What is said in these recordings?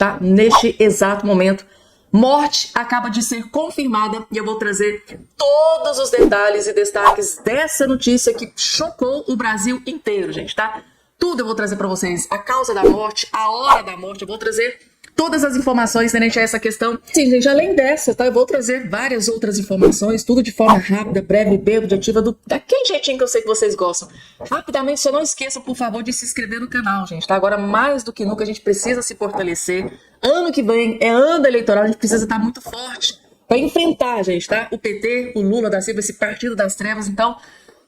tá? Neste exato momento. Morte acaba de ser confirmada e eu vou trazer todos os detalhes e destaques dessa notícia que chocou o Brasil inteiro, gente, tá? Tudo eu vou trazer para vocês. A causa da morte, a hora da morte, eu vou trazer todas as informações referente a essa questão. Sim, gente, além dessa, tá? Eu vou trazer várias outras informações, tudo de forma rápida, breve, bem objetiva, daquele jeitinho que eu sei que vocês gostam. Rapidamente, só não esqueçam, por favor, de se inscrever no canal, gente, tá? Agora, mais do que nunca, a gente precisa se fortalecer. Ano que vem é ano eleitoral, a gente precisa estar muito forte para enfrentar, gente, tá? O PT, o Lula da Silva, esse partido das trevas. Então,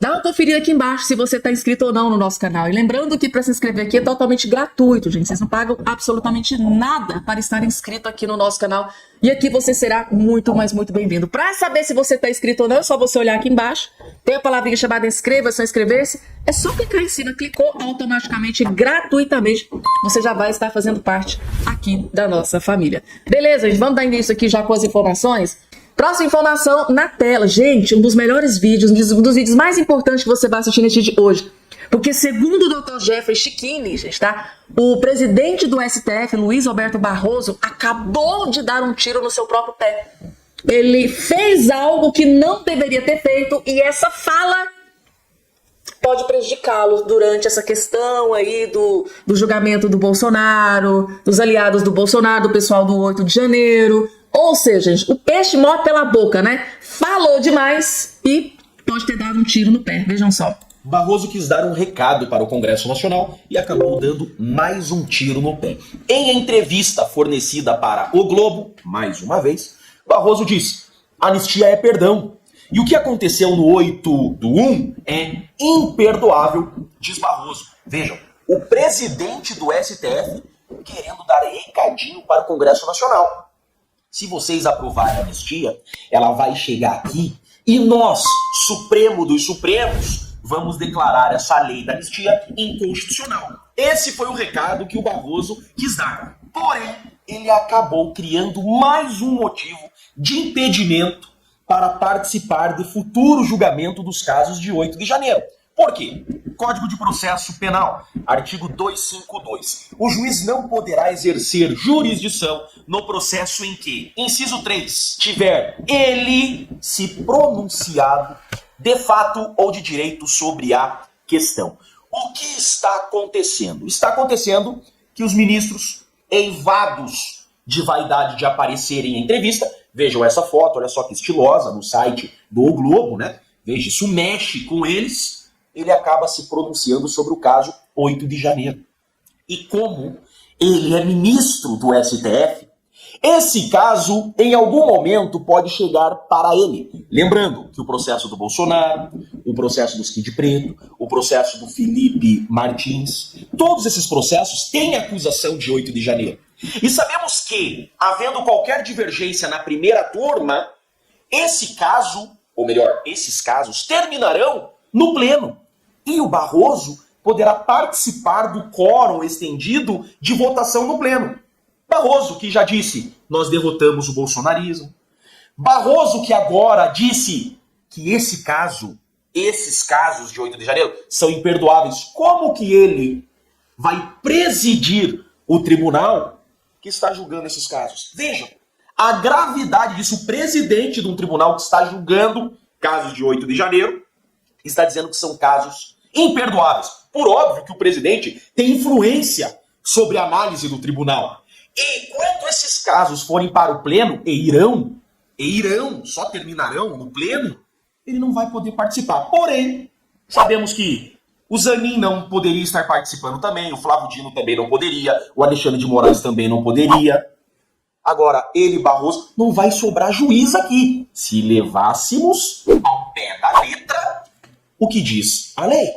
dá uma conferida aqui embaixo se você está inscrito ou não no nosso canal. E lembrando que para se inscrever aqui é totalmente gratuito, gente. Vocês não pagam absolutamente nada para estar inscrito aqui no nosso canal. E aqui você será muito, mas muito bem-vindo. Para saber se você está inscrito ou não, é só você olhar aqui embaixo. Tem a palavrinha chamada inscreva-se ou inscrever-se. É só clicar em cima, clicou automaticamente, gratuitamente. Você já vai estar fazendo parte aqui da nossa família. Beleza, gente? Vamos dar início aqui já com as informações? Próxima informação na tela. Gente, um dos melhores vídeos, um dos vídeos mais importantes que você vai assistir neste vídeo hoje. Porque segundo o Dr. Jeffrey Chiquini, gente, tá? O presidente do STF, Luiz Roberto Barroso, acabou de dar um tiro no seu próprio pé. Ele fez algo que não deveria ter feito e essa fala pode prejudicá-lo durante essa questão aí do julgamento do Bolsonaro, dos aliados do Bolsonaro, do pessoal do 8 de janeiro. Ou seja, gente, o peixe morre pela boca, né? Falou demais e pode ter dado um tiro no pé. Vejam só. Barroso quis dar um recado para o Congresso Nacional e acabou dando mais um tiro no pé. Em entrevista fornecida para O Globo, mais uma vez, Barroso disse: anistia é perdão. E o que aconteceu no 8/1 é imperdoável, diz Barroso. Vejam, o presidente do STF querendo dar recadinho para o Congresso Nacional. Se vocês aprovarem a anistia, ela vai chegar aqui e nós, Supremo dos Supremos, vamos declarar essa lei da anistia inconstitucional. Esse foi o recado que o Barroso quis dar. Porém, ele acabou criando mais um motivo de impedimento para participar do futuro julgamento dos casos de 8 de janeiro. Por quê? Código de Processo Penal, artigo 252. O juiz não poderá exercer jurisdição no processo em que, inciso 3, tiver ele se pronunciado de fato ou de direito sobre a questão. O que está acontecendo? Está acontecendo que os ministros, eivados de vaidade de aparecerem em entrevista, vejam essa foto, olha só que estilosa, no site do O Globo, né? Veja, isso mexe com eles. Ele acaba se pronunciando sobre o caso 8 de janeiro. E como ele é ministro do STF, esse caso, em algum momento, pode chegar para ele. Lembrando que o processo do Bolsonaro, o processo do Kid Preto, o processo do Felipe Martins, todos esses processos têm acusação de 8 de janeiro. E sabemos que, havendo qualquer divergência na primeira turma, esse caso, ou melhor, esses casos terminarão no pleno. E o Barroso poderá participar do quórum estendido de votação no pleno. Barroso que já disse, nós derrotamos o bolsonarismo. Barroso que agora disse que esses casos de 8 de janeiro são imperdoáveis. Como que ele vai presidir o tribunal que está julgando esses casos? Vejam, a gravidade disso, o presidente de um tribunal que está julgando casos de 8 de janeiro, está dizendo que são casos imperdoáveis. Por óbvio que o presidente tem influência sobre a análise do tribunal. E quando esses casos forem para o pleno, só terminarão no pleno, ele não vai poder participar. Porém, sabemos que o Zanin não poderia estar participando também, o Flávio Dino também não poderia, o Alexandre de Moraes também não poderia. Agora, ele, Barroso, não vai sobrar juiz aqui. Se levássemos ao pé da letra o que diz a lei.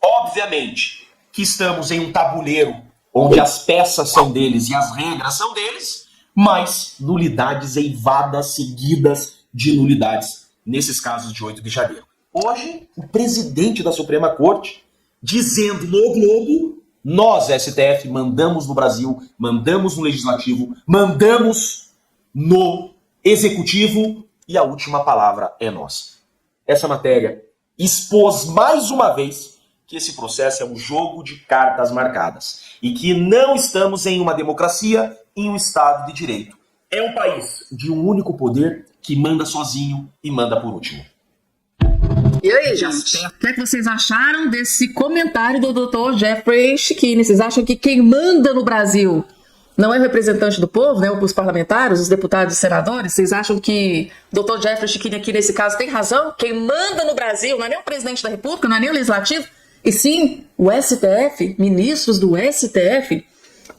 Obviamente que estamos em um tabuleiro onde as peças são deles e as regras são deles, mas nulidades eivadas seguidas de nulidades nesses casos de 8 de janeiro. Hoje, o presidente da Suprema Corte dizendo no Globo: nós, STF, mandamos no Brasil, mandamos no Legislativo, mandamos no Executivo e a última palavra é nossa. Essa matéria expôs mais uma vez que esse processo é um jogo de cartas marcadas e que não estamos em uma democracia, em um Estado de Direito. É um país de um único poder que manda sozinho e manda por último. E aí, gente? O que é que vocês acharam desse comentário do Dr. Jeffrey Schiquini? Vocês acham que quem manda no Brasil não é o representante do povo, né? Os parlamentares, os deputados e senadores? Vocês acham que o Dr. Jeffrey Schiquini aqui nesse caso tem razão? Quem manda no Brasil não é nem o presidente da República, não é nem o Legislativo, e sim o STF, ministros do STF.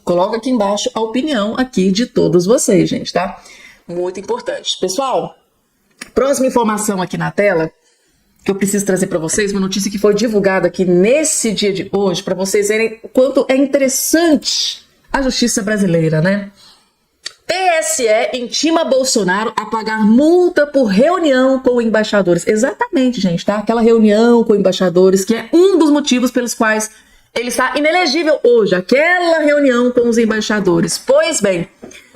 Coloca aqui embaixo a opinião aqui de todos vocês, gente, tá? Muito importante. Pessoal, próxima informação aqui na tela que eu preciso trazer para vocês, uma notícia que foi divulgada aqui nesse dia de hoje, para vocês verem o quanto é interessante a justiça brasileira, né? TSE intima Bolsonaro a pagar multa por reunião com embaixadores. Exatamente, gente, tá? Aquela reunião com embaixadores que é um dos motivos pelos quais ele está inelegível hoje, aquela reunião com os embaixadores. Pois bem,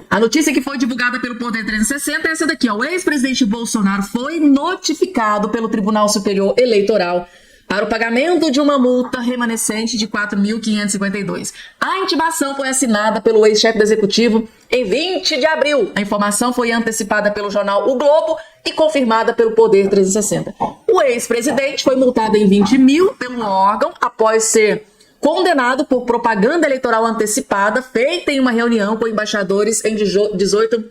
a notícia que foi divulgada pelo Poder 360 é essa daqui, ó. O ex-presidente Bolsonaro foi notificado pelo Tribunal Superior Eleitoral para o pagamento de uma multa remanescente de 4.552. A intimação foi assinada pelo ex-chefe do Executivo em 20 de abril. A informação foi antecipada pelo jornal O Globo e confirmada pelo Poder 360. O ex-presidente foi multado em 20 mil pelo órgão após ser condenado por propaganda eleitoral antecipada feita em uma reunião com embaixadores em 18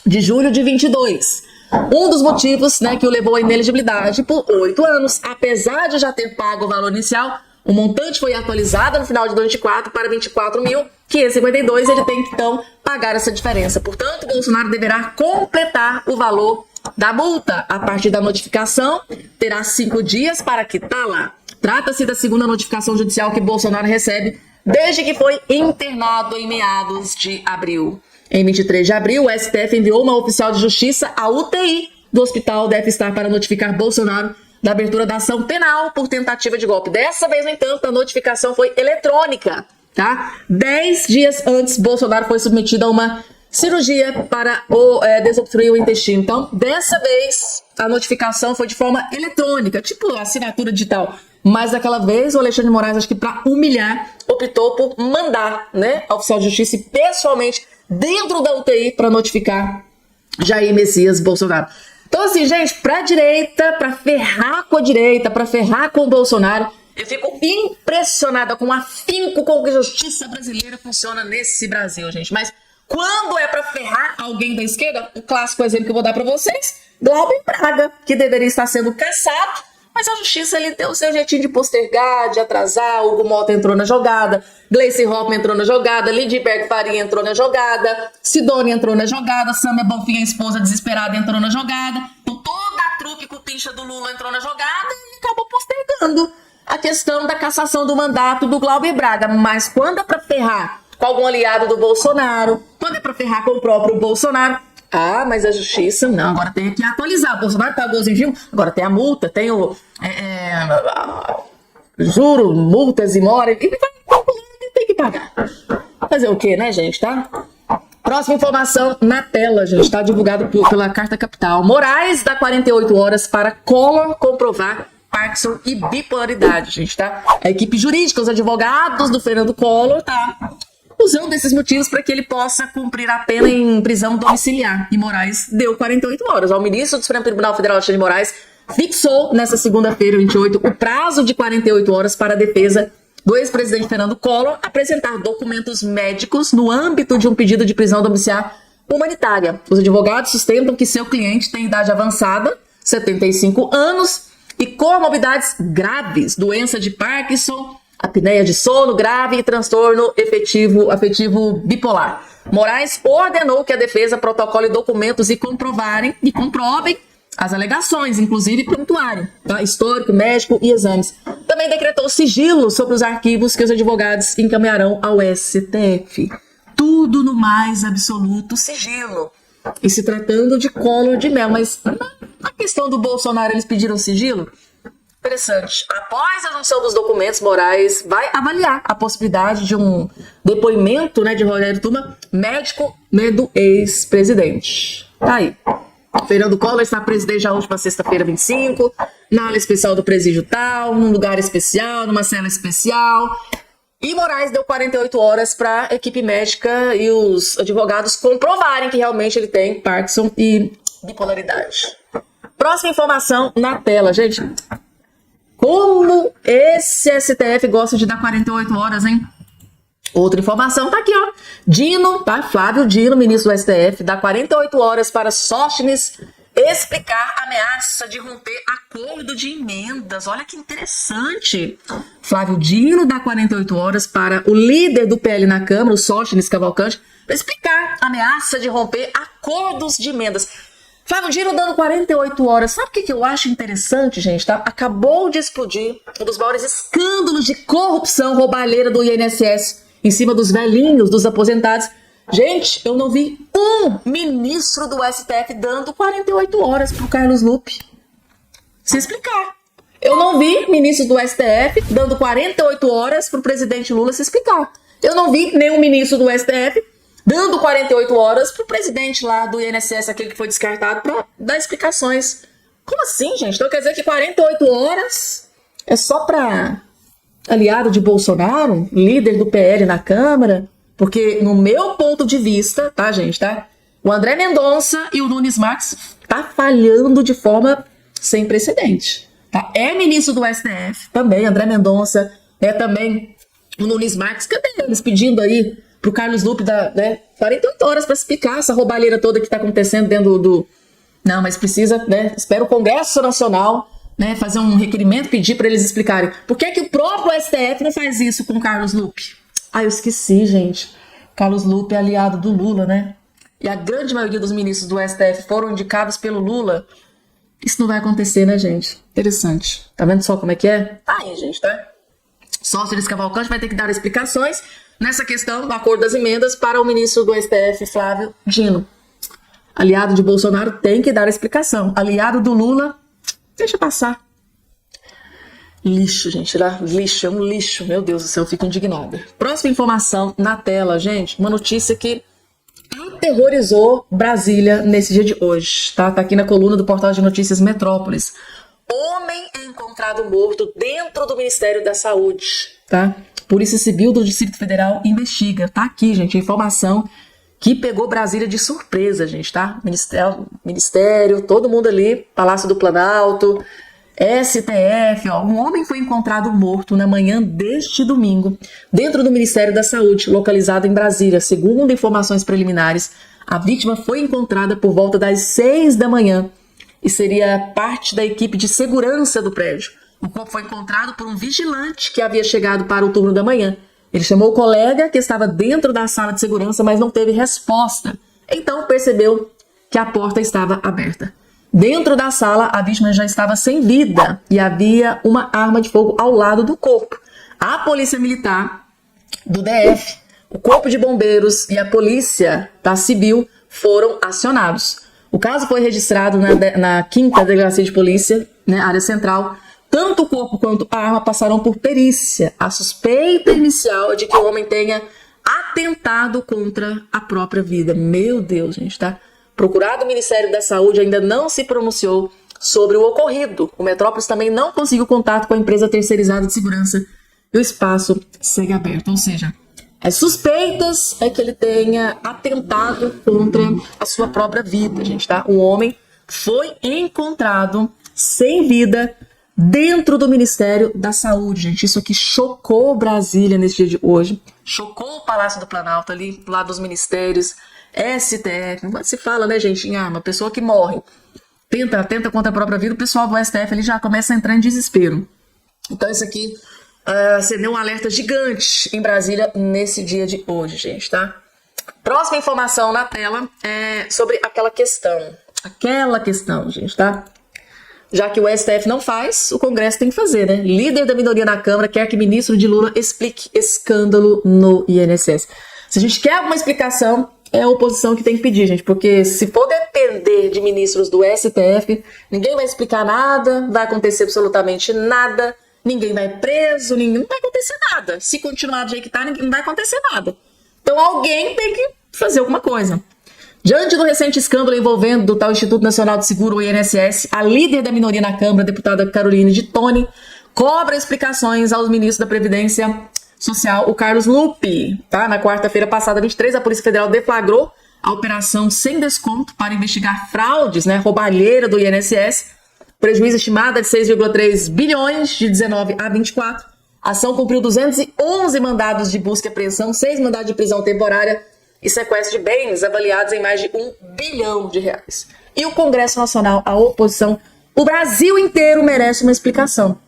de julho de 22. Um dos motivos, né, que o levou à inelegibilidade por 8 anos. Apesar de já ter pago o valor inicial, o montante foi atualizado no final de 2024 para 24.552. Ele tem que, então, pagar essa diferença. Portanto, Bolsonaro deverá completar o valor da multa. A partir da notificação, terá 5 dias para quitá-la. Trata-se da segunda notificação judicial que Bolsonaro recebe desde que foi internado em meados de abril. Em 23 de abril, o STF enviou uma oficial de justiça à UTI do hospital deve estar para notificar Bolsonaro da abertura da ação penal por tentativa de golpe. Dessa vez, no entanto, a notificação foi eletrônica, tá? 10 dias antes, Bolsonaro foi submetido a uma cirurgia para desobstruir o intestino. Então, dessa vez, a notificação foi de forma eletrônica, tipo assinatura digital. Mas daquela vez, o Alexandre de Moraes, acho que para humilhar, optou por mandar, né, a oficial de justiça pessoalmente dentro da UTI para notificar Jair Messias Bolsonaro. Então, assim, gente, pra direita, pra ferrar com a direita, pra ferrar com o Bolsonaro, eu fico impressionada com o afinco com que a justiça brasileira funciona nesse Brasil, gente. Mas quando é pra ferrar alguém da esquerda, o clássico exemplo que eu vou dar pra vocês, Glauber Braga, que deveria estar sendo caçado, mas a justiça ele deu o seu jeitinho de postergar, de atrasar. Hugo Mota entrou na jogada, Gleice Hoffmann entrou na jogada, Lindbergh Faria entrou na jogada, Sidônia entrou na jogada, Sâmia Bonfim, a esposa desesperada, entrou na jogada. Então toda a trupe cupincha do Lula entrou na jogada e acabou postergando a questão da cassação do mandato do Glauber Braga. Mas quando é pra ferrar com algum aliado do Bolsonaro, quando é pra ferrar com o próprio Bolsonaro, mas a justiça, não, agora tem que atualizar. O Bolsonaro pagou os envios, agora tem a multa, tem o juro, multas e mora, e tem que pagar. Fazer o quê, né, gente, tá? Próxima informação na tela, gente, tá divulgado pela Carta Capital. Moraes dá 48 horas para Collor comprovar Parkinson e bipolaridade, gente, tá? A equipe jurídica, os advogados do Fernando Collor, tá usando desses motivos para que ele possa cumprir a pena em prisão domiciliar. E Moraes deu 48 horas. O ministro do Supremo Tribunal Federal, Alexandre de Moraes, fixou nessa segunda-feira, 28, o prazo de 48 horas para a defesa do ex-presidente Fernando Collor apresentar documentos médicos no âmbito de um pedido de prisão domiciliar humanitária. Os advogados sustentam que seu cliente tem idade avançada, 75 anos, e comorbidades graves, doença de Parkinson, apneia de sono grave e transtorno afetivo bipolar. Moraes ordenou que a defesa protocole documentos e comprovem as alegações, inclusive prontuário, tá? Histórico, médico e exames. Também decretou sigilo sobre os arquivos que os advogados encaminharão ao STF. Tudo no mais absoluto sigilo. E se tratando de Collor de Mello, mas na questão do Bolsonaro, eles pediram sigilo? Interessante. Após a junção dos documentos, Moraes vai avaliar a possibilidade de um depoimento, né, de Rogério Tuma, médico, né, do ex-presidente. Tá aí. Fernando Collor está preso desde a última sexta-feira, 25, na ala especial do presídio tal, num lugar especial, numa cela especial. E Moraes deu 48 horas para a equipe médica e os advogados comprovarem que realmente ele tem Parkinson e bipolaridade. Próxima informação na tela, gente. Como esse STF gosta de dar 48 horas, hein? Outra informação tá aqui, ó. Dino, tá? Flávio Dino, ministro do STF, dá 48 horas para Sóstenes explicar ameaça de romper acordo de emendas. Olha que interessante. Flávio Dino dá 48 horas para o líder do PL na Câmara, o Sóstenes Cavalcante, para explicar ameaça de romper acordos de emendas. Flávio Dino dando 48 horas. Sabe o que eu acho interessante, gente? Tá? Acabou de explodir um dos maiores escândalos de corrupção roubalheira do INSS em cima dos velhinhos, dos aposentados. Gente, eu não vi um ministro do STF dando 48 horas pro Carlos Lupe se explicar. Eu não vi ministro do STF dando 48 horas pro presidente Lula se explicar. Eu não vi nenhum ministro do STF dando 48 horas pro presidente lá do INSS, aquele que foi descartado, para dar explicações. Como assim, gente? Então quer dizer que 48 horas é só para aliado de Bolsonaro, líder do PL na Câmara? Porque, no meu ponto de vista, tá, gente, tá? O André Mendonça e o Nunes Marques tá falhando de forma sem precedente, tá? É ministro do STF, também, André Mendonça, é também o Nunes Marques. Cadê eles pedindo aí pro Carlos Lupe dar, 48 horas para explicar essa roubalheira toda que tá acontecendo dentro do... Não, mas precisa, né? Espera o Congresso Nacional, né, fazer um requerimento, pedir para eles explicarem. Por que o próprio STF não faz isso com o Carlos Lupe? Ah, eu esqueci, gente. Carlos Lupe é aliado do Lula, né? E a grande maioria dos ministros do STF foram indicados pelo Lula. Isso não vai acontecer, né, gente? Interessante. Tá vendo só como é que é? Tá aí, gente, tá? Sóstenes Cavalcante vai ter que dar explicações nessa questão do acordo das emendas para o ministro do STF, Flávio Dino. Aliado de Bolsonaro tem que dar explicação. Aliado do Lula, deixa passar. Lixo, gente, lixo, é um lixo. Meu Deus do céu, eu fico indignada. Próxima informação na tela, gente. Uma notícia que aterrorizou Brasília nesse dia de hoje, tá? Tá aqui na coluna do portal de notícias Metrópolis. Homem é encontrado morto dentro do Ministério da Saúde, tá? Polícia Civil do Distrito Federal investiga. Tá aqui, gente, a informação que pegou Brasília de surpresa, gente, tá? Ministério, todo mundo ali, Palácio do Planalto, STF, ó. Um homem foi encontrado morto na manhã deste domingo, dentro do Ministério da Saúde, localizado em Brasília. Segundo informações preliminares, a vítima foi encontrada por volta das 6 da manhã e seria parte da equipe de segurança do prédio. O corpo foi encontrado por um vigilante que havia chegado para o turno da manhã. Ele chamou o colega que estava dentro da sala de segurança, mas não teve resposta. Então percebeu que a porta estava aberta. Dentro da sala, a vítima já estava sem vida e havia uma arma de fogo ao lado do corpo. A Polícia Militar do DF, o Corpo de Bombeiros e a Polícia Civil foram acionados. O caso foi registrado na 5ª Delegacia de Polícia, né, área central. Tanto o corpo quanto a arma passaram por perícia. A suspeita inicial é de que o homem tenha atentado contra a própria vida. Meu Deus, gente, tá? Procurado, o Ministério da Saúde ainda não se pronunciou sobre o ocorrido. O Metrópolis também não conseguiu contato com a empresa terceirizada de segurança e o espaço segue aberto. Ou seja, as suspeitas é que ele tenha atentado contra a sua própria vida, gente, tá? O homem foi encontrado sem vida dentro do Ministério da Saúde, gente. Isso aqui chocou Brasília nesse dia de hoje. Chocou o Palácio do Planalto ali, lá dos ministérios, STF. Não se fala, né, gente, em arma. Pessoa que morre, tenta contra a própria vida, o pessoal do STF ali já começa a entrar em desespero. Então isso aqui acendeu um alerta gigante em Brasília nesse dia de hoje, gente, tá? Próxima informação na tela é sobre aquela questão, gente, tá? Já que o STF não faz, o Congresso tem que fazer, né? Líder da minoria na Câmara quer que ministro de Lula explique escândalo no INSS. Se a gente quer alguma explicação, é a oposição que tem que pedir, gente, porque se for depender de ministros do STF, ninguém vai explicar nada, vai acontecer absolutamente nada, ninguém vai preso, não vai acontecer nada. Se continuar do jeito que tá, não vai acontecer nada. Então alguém tem que fazer alguma coisa. Diante do recente escândalo envolvendo o tal Instituto Nacional de Seguro, o INSS, a líder da minoria na Câmara, a deputada Caroline de Toni, cobra explicações aos ministros da Previdência Social, o Carlos Lupe. Tá? Na quarta-feira passada, 23, a Polícia Federal deflagrou a operação sem desconto para investigar fraudes, roubalheira do INSS, prejuízo estimado de 6,3 bilhões de 19 a 24. A ação cumpriu 211 mandados de busca e apreensão, 6 mandados de prisão temporária e sequestro de bens avaliados em mais de R$1 bilhão. E o Congresso Nacional, a oposição, o Brasil inteiro merece uma explicação.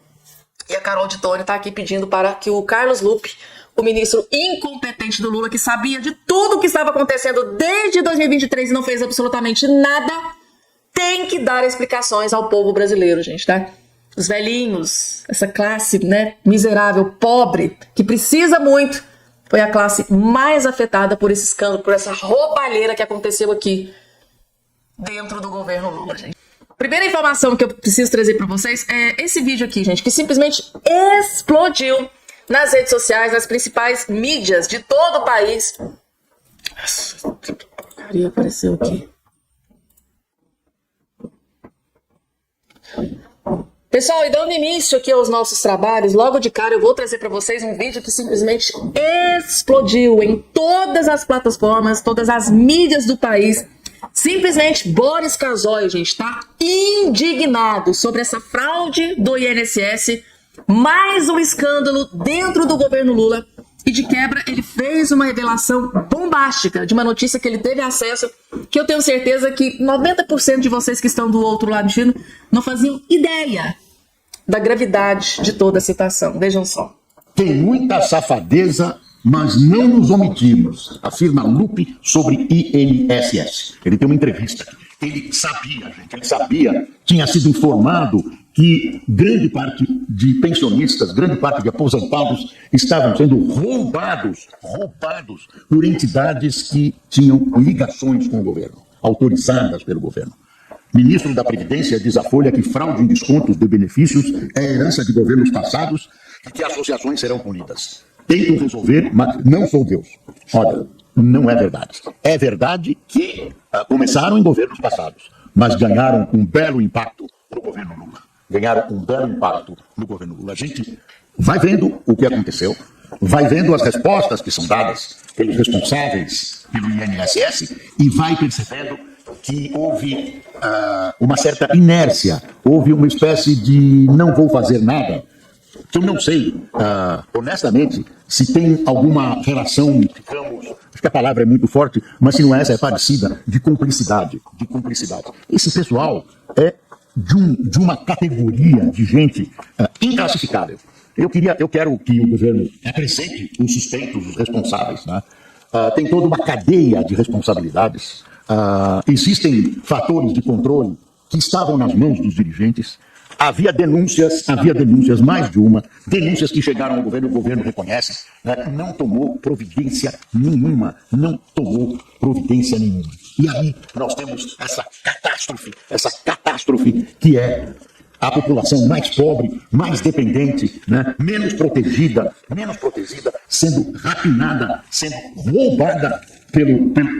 E a Carol de Toni está aqui pedindo para que o Carlos Lupe, o ministro incompetente do Lula, que sabia de tudo o que estava acontecendo desde 2023 e não fez absolutamente nada, tem que dar explicações ao povo brasileiro, gente, tá? Os velhinhos, essa classe, miserável, pobre, que precisa muito, foi a classe mais afetada por esse escândalo, por essa roubalheira que aconteceu aqui dentro do governo Lula, gente. Primeira informação que eu preciso trazer para vocês é esse vídeo aqui, gente, que simplesmente explodiu nas redes sociais, nas principais mídias de todo o país. Nossa, que porcaria apareceu aqui. Pessoal, e dando início aqui aos nossos trabalhos, logo de cara eu vou trazer para vocês um vídeo que simplesmente explodiu em todas as plataformas, todas as mídias do país. Simplesmente Boris Casoy, gente, está indignado sobre essa fraude do INSS, mais um escândalo dentro do governo Lula. E de quebra, ele fez uma revelação bombástica de uma notícia que ele teve acesso, que eu tenho certeza que 90% de vocês que estão do outro lado não faziam ideia da gravidade de toda a situação. Vejam só. Tem muita safadeza, mas não nos omitimos, afirma Lupe sobre INSS. Ele tem uma entrevista. Ele sabia, tinha sido informado que grande parte de pensionistas, grande parte de aposentados estavam sendo roubados por entidades que tinham ligações com o governo, autorizadas pelo governo. Ministro da Previdência diz à Folha que fraude em descontos de benefícios é herança de governos passados e que associações serão punidas. Tento resolver, mas não sou Deus. Olha, não é verdade. É verdade que começaram em governos passados, mas ganharam um belo impacto no governo Lula. A gente vai vendo o que aconteceu, vai vendo as respostas que são dadas pelos responsáveis pelo INSS e vai percebendo que houve uma certa inércia, houve uma espécie de não vou fazer nada. Eu não sei, honestamente, se tem alguma relação, acho que a palavra é muito forte, mas se não é essa, é parecida, de cumplicidade. Esse pessoal é de uma categoria de gente inclassificável. Eu quero que o governo apresente os suspeitos, os responsáveis. Né? Tem toda uma cadeia de responsabilidades. Existem fatores de controle que estavam nas mãos dos dirigentes. Havia denúncias, mais de uma, denúncias que chegaram ao governo, o governo reconhece, né? Não tomou providência nenhuma. E aí nós temos essa catástrofe que é a população mais pobre, mais dependente, né? menos protegida, sendo rapinada, sendo roubada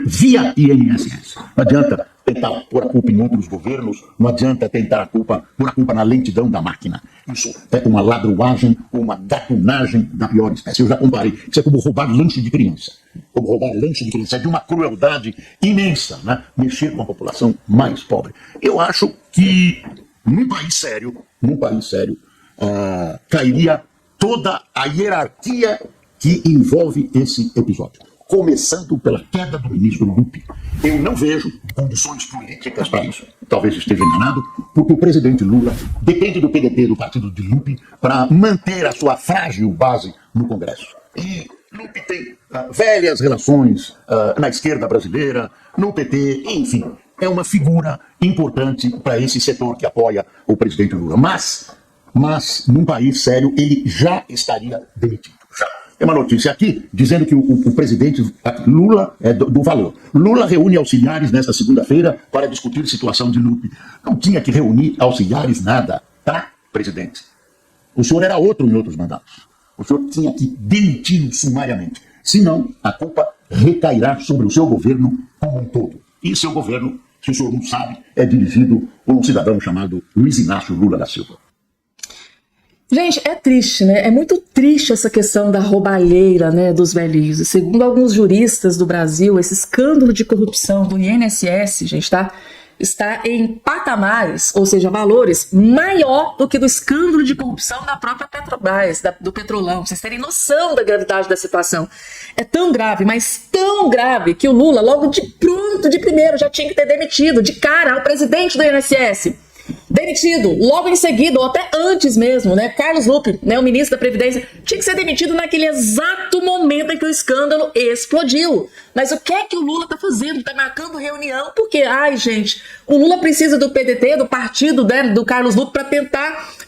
via INSS. Não adianta tentar pôr a culpa em outros governos, não adianta tentar pôr a culpa na lentidão da máquina. Isso é uma ladruagem, uma gatunagem da pior espécie. Eu já comparei. Isso é como roubar lanche de criança. É de uma crueldade imensa, né? Mexer com a população mais pobre. Eu acho que num país sério, cairia toda a hierarquia que envolve esse episódio. Começando pela queda do ministro Lupe. Eu não vejo condições políticas para isso. Talvez esteja enganado, porque o presidente Lula depende do PDT, do partido de Lupe, para manter a sua frágil base no Congresso. E Lupe tem velhas relações na esquerda brasileira, no PT, enfim. É uma figura importante para esse setor que apoia o presidente Lula. Mas, num país sério, ele já estaria demitido. Já. Tem uma notícia aqui dizendo que o presidente Lula é do valor. Lula reúne auxiliares nesta segunda-feira para discutir situação de Lupe. Não tinha que reunir auxiliares nada, tá, presidente? O senhor era outro em outros mandatos. O senhor tinha que demitir sumariamente. Senão, a culpa recairá sobre o seu governo como um todo. E seu governo, se o senhor não sabe, é dirigido por um cidadão chamado Luiz Inácio Lula da Silva. Gente, é triste, né? É muito triste essa questão da roubalheira, né, dos velhinhos. E segundo alguns juristas do Brasil, esse escândalo de corrupção do INSS, gente, está em patamares, ou seja, valores maior do que do escândalo de corrupção da própria Petrobras, do Petrolão. Pra vocês terem noção da gravidade da situação. É tão grave, mas tão grave, que o Lula, logo de pronto, de primeiro, já tinha que ter demitido de cara o presidente do INSS. Demitido, logo em seguida, ou até antes mesmo, né? Carlos Lupe, né, o ministro da Previdência, tinha que ser demitido naquele exato momento em que o escândalo explodiu. Mas o que é que o Lula tá fazendo? Tá marcando reunião, porque, ai, gente, o Lula precisa do PDT, do partido, né, do Carlos Lupe,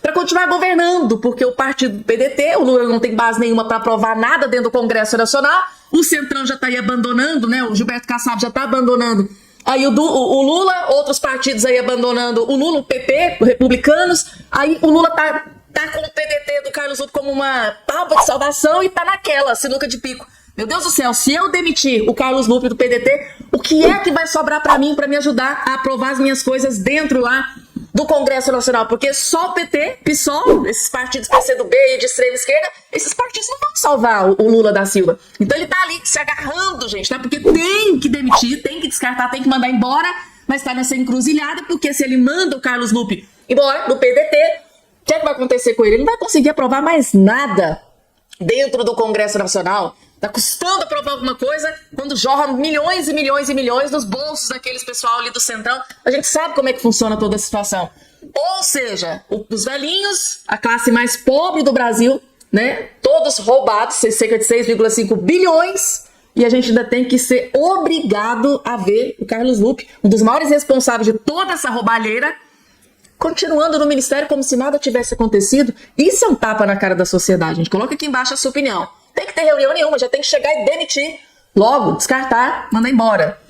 para continuar governando, porque o partido do PDT, o Lula não tem base nenhuma para aprovar nada dentro do Congresso Nacional, o Centrão já tá aí abandonando, né? O Gilberto Kassab já tá abandonando. Aí o Lula, outros partidos aí abandonando o Lula, o PP, os republicanos. Aí o Lula tá com o PDT do Carlos Lupe como uma tábua de salvação e tá naquela, sinuca de pico. Meu Deus do céu, se eu demitir o Carlos Lupe do PDT, o que é que vai sobrar pra mim, pra me ajudar a aprovar as minhas coisas dentro lá do Congresso Nacional? Porque só o PT, PSOL, esses partidos PCdoB e de extrema esquerda, esses partidos não vão salvar o Lula da Silva. Então ele tá ali se agarrando, gente, tá? Porque tem que demitir, tem que descartar, tem que mandar embora, mas tá nessa encruzilhada, porque se ele manda o Carlos Lupe embora do PDT, o que é que vai acontecer com ele? Ele não vai conseguir aprovar mais nada dentro do Congresso Nacional. Tá custando aprovar alguma coisa quando jorra milhões e milhões e milhões nos bolsos daqueles pessoal ali do Centrão. A gente sabe como é que funciona toda a situação. Ou seja, os velhinhos, a classe mais pobre do Brasil, né? Todos roubados, cerca de 6,5 bilhões. E a gente ainda tem que ser obrigado a ver o Carlos Lupe, um dos maiores responsáveis de toda essa roubalheira, continuando no ministério como se nada tivesse acontecido. Isso é um tapa na cara da sociedade. A gente coloca aqui embaixo a sua opinião. Tem que ter reunião nenhuma, já tem que chegar e demitir logo, descartar, mandar embora.